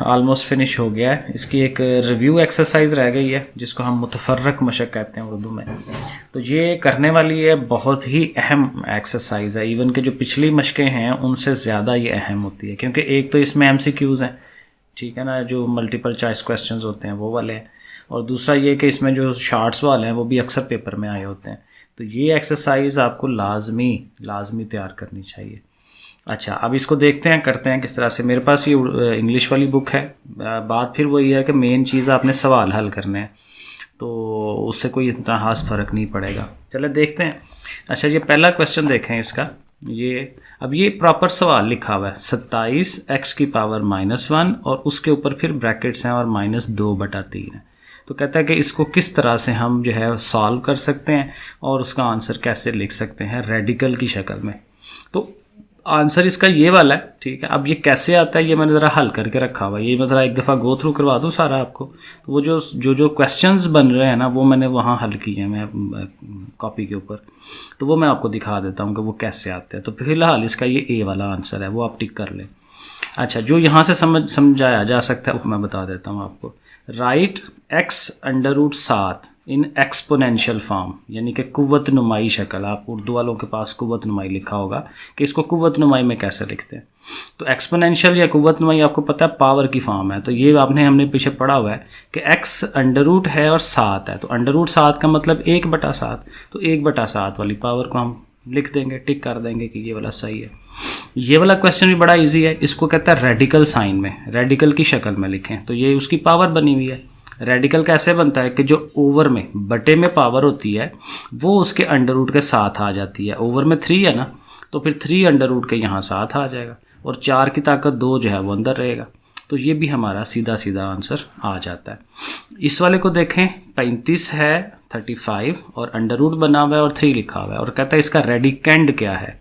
Almost finish हो गया है। इसकी एक रिव्यू एक्सरसाइज रह गई है जिसको हम मुतफर्रक मशक कहते हैं उर्दू में। तो ये करने वाली है, बहुत ही अहम एक्सरसाइज है। इवन के जो पिछली मशकें हैं उनसे ज़्यादा ये अहम होती है, क्योंकि एक तो इसमें MCQs हैं, ठीक है ना, जो मल्टीपल चॉइस क्वेश्चंस होते हैं वो वाले हैं, और दूसरा ये कि इसमें जो शार्ट्स वाले हैं वो भी अक्सर पेपर में आए होते हैं। तो ये एक्सरसाइज आपको लाजमी तैयार करनी चाहिए। अच्छा, अब इसको देखते हैं, करते हैं किस तरह से। मेरे पास ये इंग्लिश वाली बुक है। बात फिर वही है कि मेन चीज़ आपने सवाल हल करने हैं, तो उससे कोई इतना खास फ़र्क नहीं पड़ेगा। चले देखते हैं। अच्छा, ये पहला क्वेश्चन देखें इसका। ये प्रॉपर सवाल लिखा हुआ है 27x की पावर -1 और उसके ऊपर फिर ब्रैकेट्स हैं और -2/3 है। तो कहता है कि इसको किस तरह से हम जो है सॉल्व कर सकते हैं और उसका आंसर कैसे लिख सकते हैं रेडिकल की शक्ल में। तो आंसर इसका ये वाला है, ठीक है। अब ये कैसे आता है ये मैंने ज़रा हल करके रखा हुआ है। ये मैं ज़रा एक दफ़ा गो थ्रू करवा दूँ सारा आपको। तो वो जो क्वेश्चंस बन रहे हैं ना वो मैंने वहाँ हल किए हैं मैं कॉपी के ऊपर, तो वो मैं आपको दिखा देता हूँ कि वो कैसे आते हैं। तो फिलहाल इसका ये ए वाला आंसर है, वो आप टिक कर लें। अच्छा, जो यहाँ से समझाया जा सकता है वो मैं बता देता हूँ आपको। Right x√7 in exponential form, यानी कि कुव्वत नुमाई शक्ल। आप उर्दू वालों के पास कुव्वत नुमाई लिखा होगा कि इसको कुव्वत नुमाई में कैसे लिखते हैं। तो एक्सपोनेंशियल या कुव्वत नुमाई आपको पता है पावर की फॉर्म है। तो ये हमने पीछे पढ़ा हुआ है कि x अंडर है और 7 है, तो अंडर7 का मतलब 1/7। तो 1/7 वाली पावर को हम लिख देंगे, टिक कर देंगे कि ये वाला सही है। ये वाला क्वेश्चन भी बड़ा इजी है। इसको कहता है रेडिकल साइन में, रेडिकल की शक्ल में लिखें। तो ये उसकी पावर बनी हुई है। रेडिकल कैसे बनता है कि जो ओवर में बटे में पावर होती है वो उसके अंडर के साथ आ जाती है। ओवर में 3 है ना, तो फिर 3 अंडर के यहाँ साथ आ जाएगा और 4 की ताकत 2 जो है वो अंदर रहेगा। तो ये भी हमारा सीधा आंसर आ जाता है। इस वाले को देखें, 35 है 35 और अंडर बना हुआ है और 3 लिखा हुआ है, और कहता है इसका रेडिकेंड क्या है।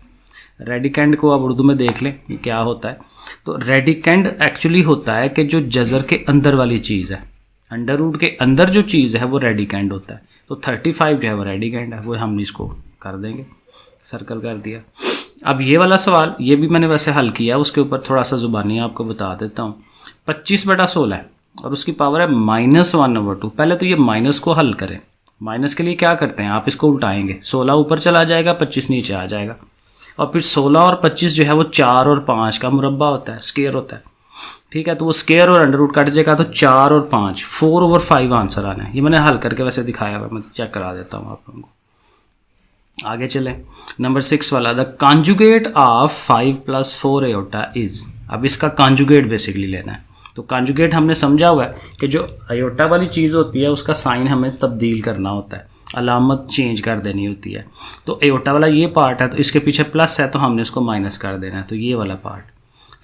रेडिकेंड को आप उर्दू में देख लें ये क्या होता है। तो रेडिकेंड एक्चुअली होता है कि जो जज़र के अंदर वाली चीज़ है, अंडर के अंदर जो चीज़ है वो रेडिकेंड होता है। तो 35 जो है वो रेडिकेंड है, वो हम इसको कर देंगे, सर्कल कर दिया। अब ये वाला सवाल ये भी मैंने वैसे हल किया, उसके ऊपर थोड़ा सा ज़ुबानी आपको बता देता हूँ। 25/16 है और उसकी पावर है -1/2। पहले तो ये माइनस को हल करें। माइनस के लिए क्या करते हैं, आप इसको उल्टाएंगे, 16 ऊपर चला जाएगा, 25 नीचे आ जाएगा, और फिर 16 और 25 जो है वो 4 और 5 का मुरब्बा होता है, स्क्वायर होता है, ठीक है। तो वो स्क्वायर और अंडर रूट कट जाएगा, तो 4 और 5 4/5 आंसर आना है। ये मैंने हल करके वैसे दिखाया हुआ, मैं चेक करा देता हूँ आप लोगों को। आगे चलें, नंबर 6 वाला, the conjugate of 5 + 4 iota is. अब इसका कॉन्जुगेट बेसिकली लेना है। तो कॉन्जुगेट हमने समझा हुआ है कि जो आयोटा वाली चीज़ होती है उसका साइन हमें तब्दील करना होता है, अलामत चेंज कर देनी होती है। तो एयोटा वाला ये पार्ट है, तो इसके पीछे प्लस है तो हमने इसको माइनस कर देना है। तो ये वाला पार्ट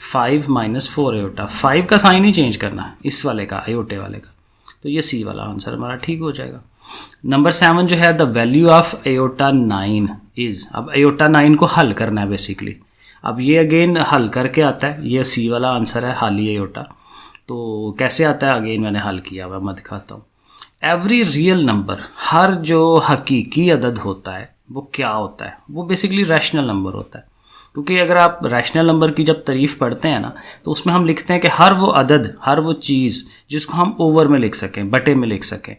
5 - 4 एयोटा, 5 का साइन ही चेंज करना है इस वाले का, एयोटे वाले का। तो ये सी वाला आंसर हमारा ठीक हो जाएगा। नंबर 7 जो है, the value of aorta 9 is. अब एयोटा 9 को हल करना है बेसिकली। अब ये अगेन हल करके आता है, ये सी वाला आंसर है, हाली एयोटा। तो कैसे आता है अगेन मैंने हल किया हुआ, मैं दिखाता हूँ। एवरी रियल नंबर, हर जो हकीकी अदद होता है वो क्या होता है, वो बेसिकली रैशनल नंबर होता है। क्योंकि अगर आप रैशनल नंबर की जब तारीफ़ पढ़ते हैं ना, तो उसमें हम लिखते हैं कि हर वो अदद, हर वो चीज़ जिसको हम ओवर में लिख सकें, बटे में लिख सकें।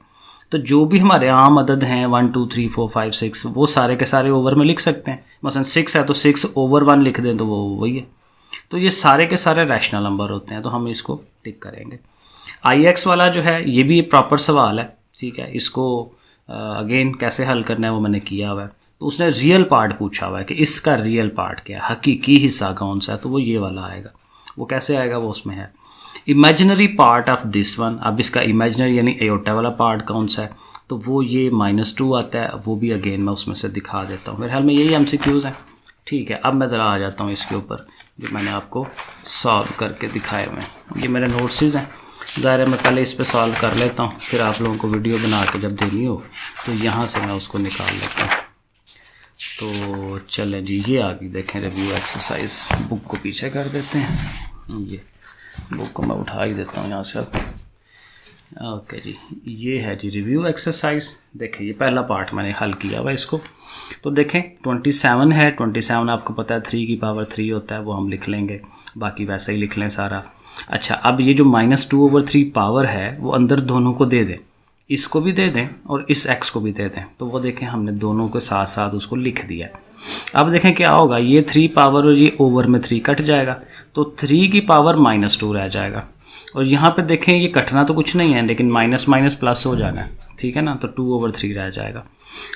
तो जो भी हमारे आम अदद हैं 1 2 3 4 5 6, वो सारे के सारे ओवर में लिख सकते हैं। मसलन 6 है तो 6/1 लिख दें तो वो वही है। तो ये सारे के सारे रैशनल नंबर होते हैं, तो हम इसको टिक करेंगे। IX वाला जो है ये भी प्रॉपर सवाल है, ठीक है। इसको अगेन कैसे हल करना है वो मैंने किया हुआ है। तो उसने रियल पार्ट पूछा हुआ है कि इसका रियल पार्ट क्या है, हकीकी हिस्सा कौन सा है, तो वो ये वाला आएगा। वो कैसे आएगा, वो उसमें है imaginary part of this one. अब इसका इमेजिनरी यानी एयोटा वाला पार्ट कौन सा है, तो वो ये -2 आता है। वो भी अगेन मैं उसमें से दिखा देता हूँ। मेरे ख्याल में यही MCQs हैं, ठीक है। अब मैं ज़रा आ जाता हूँ इसके ऊपर जो मैंने आपको सॉल्व करके दिखाए हुए हैं। ये मेरे नोट्स हैं, ज़ाहिर है मैं पहले इस पे सॉल्व कर लेता हूँ, फिर आप लोगों को वीडियो बना के जब देनी हो तो यहाँ से मैं उसको निकाल लेता हूँ। तो चलें जी, ये आ गई, देखें रिव्यू एक्सरसाइज। बुक को पीछे कर देते हैं, ये बुक को मैं उठा ही देता हूँ यहाँ से। ओके जी, ये है जी रिव्यू एक्सरसाइज। देखें ये पहला पार्ट मैंने हल किया हुआ इसको। तो देखें 27 है, 27 आपको पता है 3 की पावर 3 होता है, वो हम लिख लेंगे, बाकी वैसे ही लिख लें सारा। अच्छा, अब ये जो -2/3 पावर है वो अंदर दोनों को दे दें, इसको भी दे दें और इस x को भी दे दें, तो वो देखें हमने दोनों के साथ साथ उसको लिख दिया। अब देखें क्या होगा, ये 3 पावर और ये ओवर में 3 कट जाएगा, तो 3 की पावर -2 रह जाएगा। और यहाँ पे देखें ये कटना तो कुछ नहीं है, लेकिन माइनस माइनस प्लस हो जाना है, ठीक है ना, तो 2/3 रह जाएगा।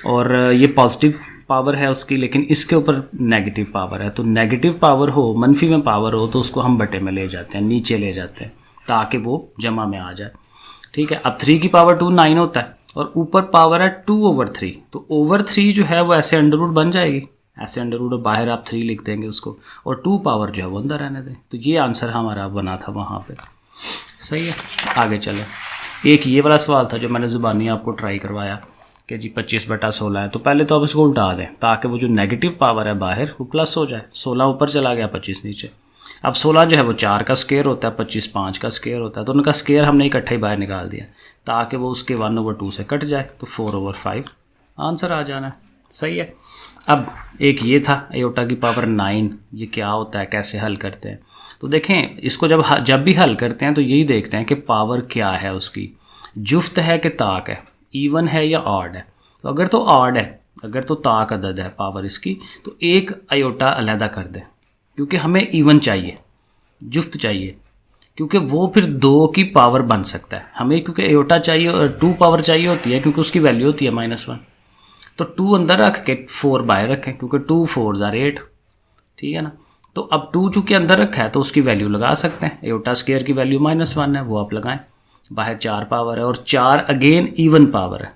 और ये पॉजिटिव पावर है उसकी, लेकिन इसके ऊपर नेगेटिव पावर है, तो नेगेटिव पावर हो, मनफी में पावर हो, तो उसको हम बटे में ले जाते हैं, नीचे ले जाते हैं, ताकि वो जमा में आ जाए, ठीक है। अब 3 की पावर 2 9 होता है, और ऊपर पावर है 2/3, तो ओवर 3 जो है वो ऐसे अंडर रूट बन जाएगी, ऐसे अंडर रूट, बाहर आप 3 लिख देंगे उसको, और 2 पावर जो है वो अंदर रहने दें। तो ये आंसर हमारा बना था वहाँ पे, सही है। आगे चले, एक ये वाला सवाल था जो मैंने ज़ुबानी आपको ट्राई करवाया कि जी 25/16 है, तो पहले तो आप इसको उल्टा दें ताकि वो जो नेगेटिव पावर है बाहर वो प्लस हो जाए। 16 ऊपर चला गया, 25 नीचे। अब 16 जो है वो 4 का स्क्वायर होता है, 25 5 का स्क्वायर होता है, तो उनका स्क्वायर हमने इकट्ठे ही बाहर निकाल दिया ताकि वो उसके 1/2 से कट जाए, तो 4/5 आंसर आ जाना है, सही है। अब एक ये था आयोटा की पावर 9, ये क्या होता है, कैसे हल करते हैं, तो देखें इसको जब भी हल करते हैं तो यही देखते हैं कि पावर क्या है उसकी, जुफ्त है कि ताक है, इवन है या ऑड है। तो अगर तो ऑड है, अगर तो ताक अदद है पावर इसकी, तो एक आयोटा अलहदा कर दें, क्योंकि हमें इवन चाहिए, जुफ्त चाहिए, क्योंकि वो फिर 2 की पावर बन सकता है हमें, क्योंकि आयोटा चाहिए और 2 पावर चाहिए होती है, क्योंकि उसकी वैल्यू होती है -1। तो 2 अंदर रख के 4 बाहर रखें, क्योंकि 2 4 8, ठीक है ना। तो अब 2 चूँकि अंदर रखा है तो उसकी वैल्यू लगा सकते हैं, आयोटा स्क्वायर की वैल्यू -1 है, वो आप लगाएं। बाहर 4 पावर है, और 4 अगेन इवन पावर है,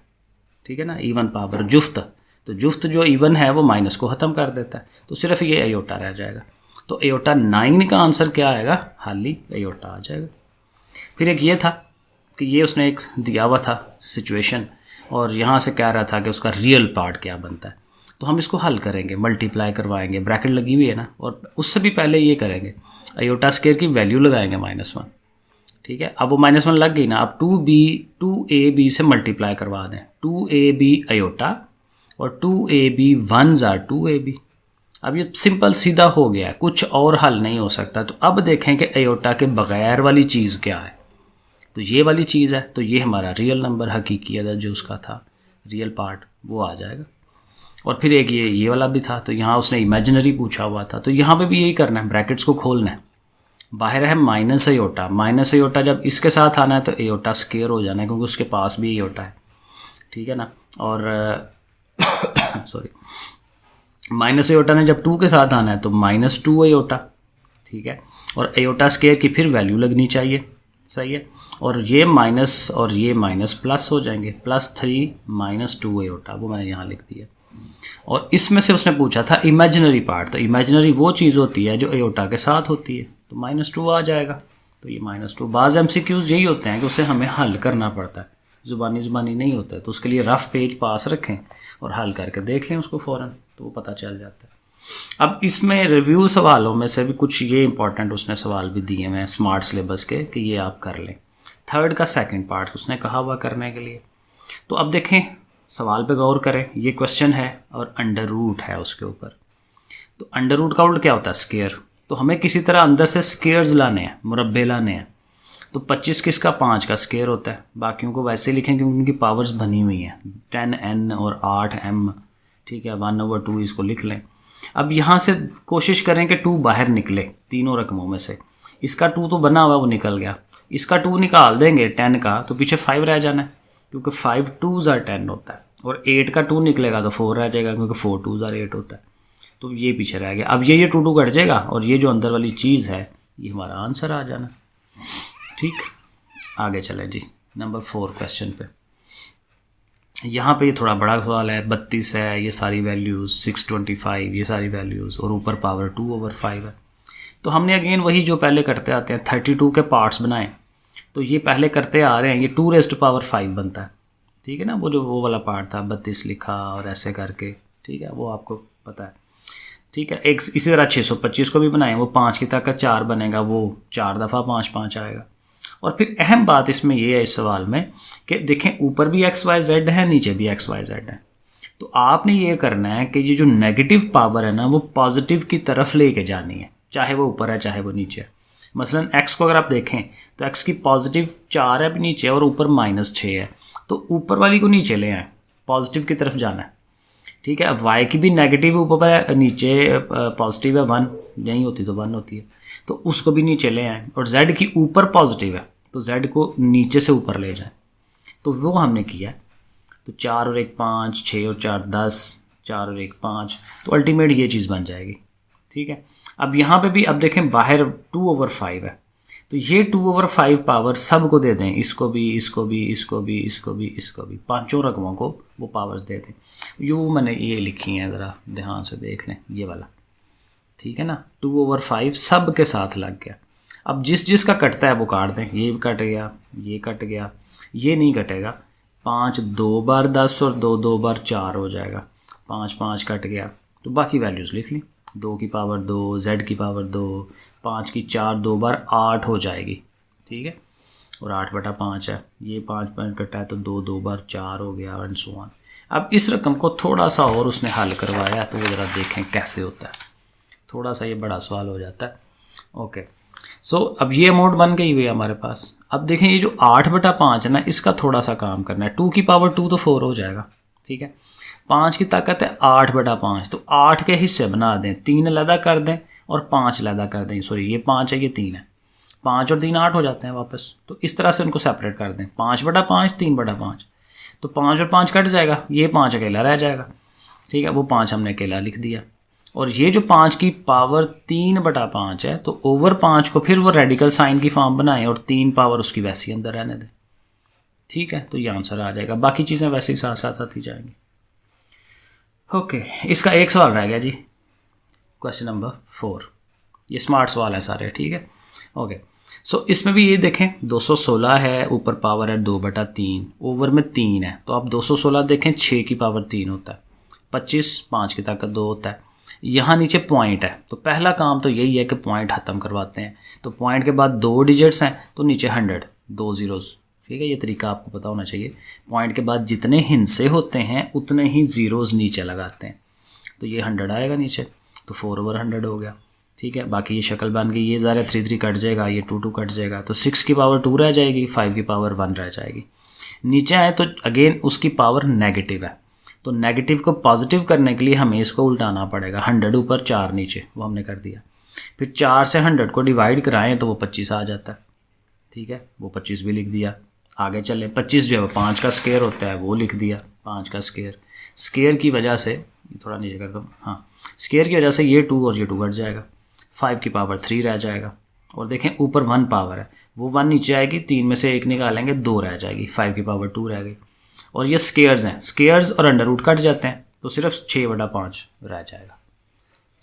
ठीक है ना, इवन पावर जुफ्त, तो जुफ्त जो इवन है वो माइनस को ख़त्म कर देता है, तो सिर्फ ये आयोटा रह जाएगा। तो आयोटा 9 का आंसर क्या आएगा, खाली आयोटा आ जाएगा। फिर एक ये था कि ये उसने एक दिया हुआ था सिचुएशन, और यहाँ से कह रहा था कि उसका रियल पार्ट क्या बनता है, तो हम इसको हल करेंगे, मल्टीप्लाई करवाएंगे, ब्रैकेट लगी हुई है ना, और उससे भी पहले ये करेंगे, आयोटा स्क्वायर की वैल्यू लगाएंगे -1, ठीक है। अब वो -1 लग गई ना, अब 2ab से मल्टीप्लाई करवा दें, 2ab आयोटा और 2ab 1s are 2ab। अब ये सिंपल सीधा हो गया, कुछ और हल नहीं हो सकता। तो अब देखें कि आयोटा के बगैर वाली चीज़ क्या है, तो ये वाली चीज़ है, तो ये हमारा रियल नंबर, हकीकी अदद जो उसका था, रियल पार्ट, वो आ जाएगा। और फिर एक ये वाला भी था, तो यहाँ उसने इमेजिनरी पूछा हुआ था, तो यहाँ पे भी यही करना है, ब्रैकेट्स को खोलना है। बाहर है माइनस आयोटा, जब इसके साथ आना है तो आयोटा स्क्वायर हो जाना है, क्योंकि उसके पास भी आयोटा है, ठीक है ना। और सॉरी, माइनस आयोटा ने जब 2 के साथ आना है तो -2 आयोटा, ठीक है। और आयोटा स्क्वायर की फिर वैल्यू लगनी चाहिए, सही है। और ये माइनस और ये माइनस प्लस हो जाएंगे, +3 -2 आयोटा, वो मैंने यहाँ लिख दिया। और इसमें से उसने पूछा था इमेजिनरी पार्ट, तो इमेजिनरी वो चीज़ होती है जो आयोटा के साथ होती है, तो -2 आ जाएगा। तो ये -2, बाज़ MCQs यही होते हैं कि उसे हमें हल करना पड़ता है, ज़ुबानी नहीं होता है, तो उसके लिए रफ़ पेज पास रखें और हल करके देख लें उसको फ़ौरन, तो वो पता चल जाता है। अब इसमें रिव्यू सवालों में से भी कुछ ये इंपॉर्टेंट उसने सवाल भी दिए हैं स्मार्ट सिलेबस के, कि ये आप कर लें। 3rd का 2nd पार्ट उसने कहा हुआ करने के लिए। तो अब देखें, सवाल पे गौर करें, ये क्वेश्चन है और अंडर रूट है उसके ऊपर। तो अंडर रूट का उल्ट क्या होता है, स्क्वायर। तो हमें किसी तरह अंदर से स्क्वेयर्स लाने हैं, मुरब्बे लाने हैं। तो 25 किसका, 5 का स्क्वायर होता है। बाकियों को वैसे लिखें क्योंकि उनकी पावर्स बनी हुई हैं, 10n और 8m, ठीक है, 1/2 इसको लिख लें। अब यहाँ से कोशिश करें कि 2 बाहर निकले तीनों रकमों में से। इसका 2 तो बना हुआ, वो निकल गया। इसका 2 निकाल देंगे 10 का, तो पीछे 5 रह जाना है, क्योंकि 5 2s are 10 होता है। और 8 का 2 निकलेगा तो 4 रह जाएगा, क्योंकि 4 2s are 8 होता है। तो ये पीछे रह गया। अब ये 2 कट जाएगा, और ये जो अंदर वाली चीज़ है ये हमारा आंसर आ जाना, ठीक। आगे चले जी, नंबर 4 क्वेश्चन पे। यहाँ पे ये थोड़ा बड़ा सवाल है, 32 है, ये सारी वैल्यूज़, 625 ये सारी वैल्यूज़, और ऊपर पावर 2/5 है। तो हमने अगेन वही जो पहले करते आते हैं, 32 के पार्ट्स बनाए। तो ये पहले करते आ रहे हैं, ये 2⁵ बनता है, ठीक है ना। वो वाला पार्ट था, 32 लिखा और ऐसे करके, ठीक है, वो आपको पता है, ठीक है। एक इसी तरह 625 को भी बनाए, वो 5 की ताकत 4 बनेगा, वो 4 दफ़ा 5 5 आएगा। और फिर अहम बात इसमें ये है इस सवाल में कि देखें, ऊपर भी XYZ है, नीचे भी XYZ है। तो आपने ये करना है कि ये जो नेगेटिव पावर है ना, वो पॉजिटिव की तरफ लेके जानी है, चाहे वो ऊपर है चाहे वो नीचे है। मसलन x को अगर आप देखें तो x की पॉजिटिव 4 है नीचे और ऊपर -6 है, तो ऊपर वाली को नीचे ले आए, पॉजिटिव की तरफ जाना है, ठीक है। अब y की भी नेगेटिव ऊपर है, नीचे पॉजिटिव है 1, यहीं होती तो 1 होती है, तो उसको भी नीचे ले आए। और z की ऊपर पॉजिटिव है तो z को नीचे से ऊपर ले जाए, तो वो हमने किया। तो 4 और 1 5, 6 और 4 10, 4 और 1 5, तो अल्टीमेट ये चीज़ बन जाएगी, ठीक है। अब यहाँ पे भी अब देखें बाहर 2/5 है, तो ये 2/5 पावर सब को दे दें, इसको भी, इसको भी, इसको भी, इसको भी, इसको भी, पांचों रकमों को वो पावर्स दे दें। यूँ मैंने ये लिखी हैं, ज़रा ध्यान से देख लें ये वाला, ठीक है ना। 2/5 सब के साथ लग गया। अब जिस जिसका कटता है वो काट दें, ये कट गया, ये कट गया, ये नहीं कटेगा। 5 2 बार 10 और 2 2 बार 4 हो जाएगा, 5 5 कट गया, तो बाकी वैल्यूज़ लिख ली। 2 की पावर 2, z की पावर 2, 5 की 4 2 बार 8 हो जाएगी, ठीक है। और 8/5 है, ये 5 5 कटा है तो 2 2 बार 4 हो गया, एंड सो ऑन। अब इस रकम को थोड़ा सा और उसने हल करवाया, तो वो ज़रा देखें कैसे होता है। थोड़ा सा ये बड़ा सवाल हो जाता है। ओके, सो अब ये अमाउंट बन गई हुई है हमारे पास। अब देखें ये जो 8/5 है ना, इसका थोड़ा सा काम करना है। 2 की पावर 2 तो 4 हो जाएगा, ठीक है। 5 की ताकत है 8/5, तो 8 के हिस्से बना दें, 3 अलहदा कर दें और 5 अलहदा कर दें। सॉरी, ये 5 है, ये 3 है, 5 और 3 8 हो जाते हैं वापस। तो इस तरह से उनको सेपरेट कर दें, 5/5 3/5, तो 5 और 5 कट जाएगा, ये 5 अकेला रह जाएगा, ठीक है। वो 5 हमने अकेला लिख दिया। और ये जो 5 की पावर 3/5 है, तो ओवर 5 को फिर वो रेडिकल साइन की फॉर्म बनाएं और 3 पावर उसकी वैसी अंदर रहने दें, ठीक है। तो ये आंसर आ जाएगा, बाकी चीज़ें वैसे ही साथ साथ आती जाएंगी। ओके, इसका एक सवाल रह गया जी, क्वेश्चन नंबर 4। ये स्मार्ट सवाल है सारे, ठीक है। ओके, सो इसमें भी ये देखें 216 है, ऊपर पावर है 2/3, ओवर में 3 है, तो आप 216 देखें 6 की पावर 3 होता है, 25 5 की ताकत 2 होता है। यहाँ नीचे पॉइंट है, तो पहला काम तो यही है कि पॉइंट ख़त्म करवाते हैं। तो पॉइंट के बाद 2 डिजिट्स हैं, तो नीचे 100 2 ज़ीरोज़, ठीक है। ये तरीका आपको पता होना चाहिए। पॉइंट के बाद जितने हिस्से होते हैं उतने ही ज़ीरोज़ नीचे लगाते हैं, तो ये 100 आएगा नीचे, तो 4/100 हो गया, ठीक है। बाकी ये शक्ल बन गई, ये ज़रा 3 3 कट जाएगा, ये 2 2 कट जाएगा, तो 6 की पावर 2 रह जाएगी, 5 की पावर 1 रह जाएगी। नीचे आए तो अगेन उसकी पावर नेगेटिव है, तो नेगेटिव को पॉजिटिव करने के लिए हमें इसको उल्टाना पड़ेगा। 100 ऊपर 4 नीचे, वो हमने कर दिया। फिर 4 से 100 को डिवाइड कराएं तो वो 25 आ जाता है, ठीक है। वो 25 भी लिख दिया। आगे चलें, 25 जो है 5 का स्क्वायर होता है, वो लिख दिया, 5 का स्क्वायर। स्क्वायर की वजह से, थोड़ा नीचे कर दो, हाँ, स्क्वायर की वजह से ये 2 और ये 2 कट जाएगा, 5 की पावर 3 रह जाएगा। और देखें ऊपर 1 पावर है, वो 1 नीचे आएगी, 3 में से 1 निकालेंगे, 2 रह जाएगी, 5 की पावर 2 रह गई। और ये स्क्वायर्स हैं, स्क्वायर्स और अंडर रूट कट जाते हैं, तो सिर्फ 6/5 रह जाएगा।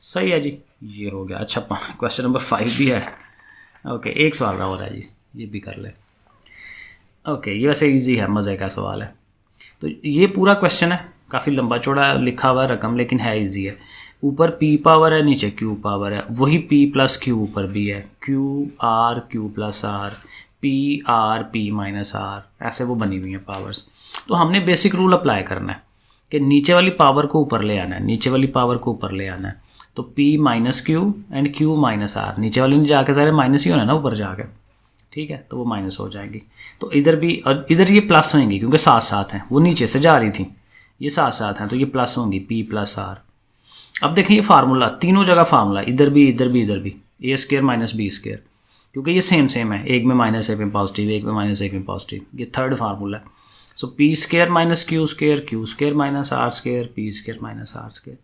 सही है जी, ये हो गया। अच्छा, क्वेश्चन नंबर 5 भी है। ओके, एक सवाल रहा हो रहा है जी, ये भी कर ले। ओके, ये वैसे इजी है, मज़े का सवाल है। तो ये पूरा क्वेश्चन है, काफ़ी लंबा चौड़ा लिखा हुआ रकम, लेकिन है इजी है। ऊपर p पावर है, नीचे q पावर है, वही p + q ऊपर भी है, q r q + r, p r p - r, ऐसे वो बनी हुई हैं पावर्स। तो हमने बेसिक रूल अप्लाई करना है कि नीचे वाली पावर को ऊपर ले आना है, नीचे वाली पावर को ऊपर ले आना है। तो p - q and q - r, नीचे वाली में जाके सारे माइनस ही होना है ना ऊपर जाके, ठीक है। तो वो माइनस हो जाएगी। तो इधर भी, और इधर ये प्लस होंगी क्योंकि साथ साथ हैं, वो नीचे से जा रही थी, ये साथ साथ हैं, तो ये प्लस होंगी, p + r। अब देखें ये फार्मूला, तीनों जगह फार्मूला, इधर भी इधर भी इधर भी, a² - b², क्योंकि ये सेम है, एक में माइनस एक में पॉजिटिव, एक में माइनस एक में पॉजिटिव, ये थर्ड फार्मूला है। सो p² - q², q² - r², p² - r²।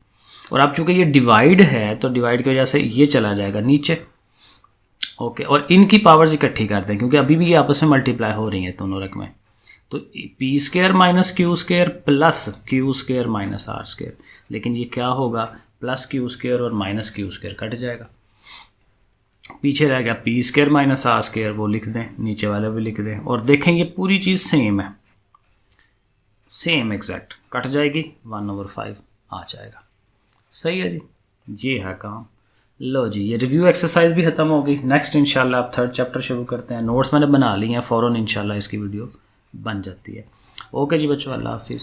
और अब चूँकि ये डिवाइड है, तो डिवाइड की वजह से ये चला जाएगा नीचे। ओके, और इनकी पावर्स इकट्ठी करते हैं क्योंकि अभी भी ये आपस में मल्टीप्लाई हो रही हैं दोनों रकमें। तो p² - q² plus q² - r², लेकिन ये क्या होगा, प्लस q² और माइनस q² कट जाएगा, पीछे रह गया p² - r², वो लिख दें, नीचे वाले भी लिख दें। और देखें ये पूरी चीज़ सेम है, सेम एग्जैक्ट कट जाएगी, 1/5 आ जाएगा। सही है जी, ये है काम। लो जी, ये रिव्यू एक्सरसाइज भी ख़त्म हो गई। नेक्स्ट इंशाल्लाह आप 3rd चैप्टर शुरू करते हैं। नोट्स मैंने बना लिए हैं, फ़ौरन इंशाल्लाह इसकी वीडियो बन जाती है। ओके जी बच्चों, अल्लाह हाफिज़।